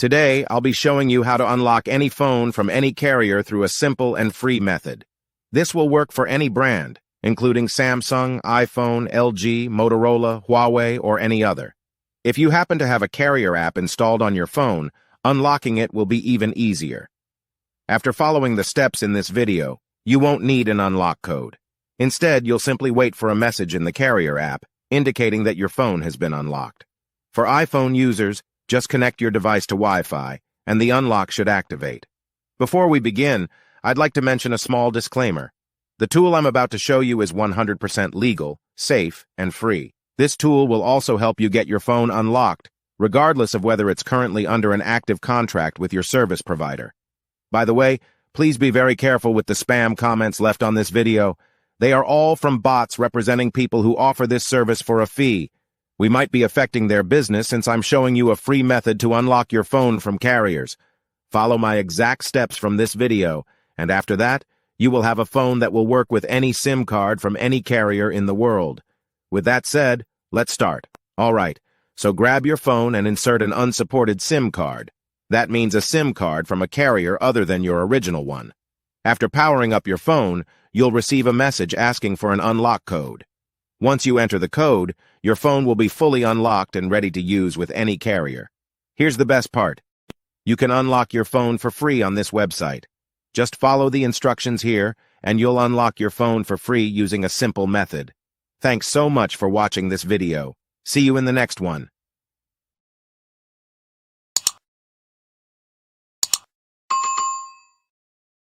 Today, I'll be showing you how to unlock any phone from any carrier through a simple and free method. This will work for any brand, including Samsung, iPhone, LG, Motorola, Huawei, or any other. If you happen to have a carrier app installed on your phone, unlocking it will be even easier. After following the steps in this video, you won't need an unlock code. Instead, you'll simply wait for a message in the carrier app indicating that your phone has been unlocked. For iPhone users, just connect your device to Wi-Fi, and the unlock should activate. Before we begin, I'd like to mention a small disclaimer. The tool I'm about to show you is 100% legal, safe, and free. This tool will also help you get your phone unlocked, regardless of whether it's currently under an active contract with your service provider. By the way, please be very careful with the spam comments left on this video. They are all from bots representing people who offer this service for a fee. We might be affecting their business since I'm showing you a free method to unlock your phone from carriers. Follow my exact steps from this video, and after that, you will have a phone that will work with any SIM card from any carrier in the world. With that said, let's start. All right, so grab your phone and insert an unsupported SIM card. That means a SIM card from a carrier other than your original one. After powering up your phone, you'll receive a message asking for an unlock code. Once you enter the code, your phone will be fully unlocked and ready to use with any carrier. Here's the best part. You can unlock your phone for free on this website. Just follow the instructions here, and you'll unlock your phone for free using a simple method. Thanks so much for watching this video. See you in the next one.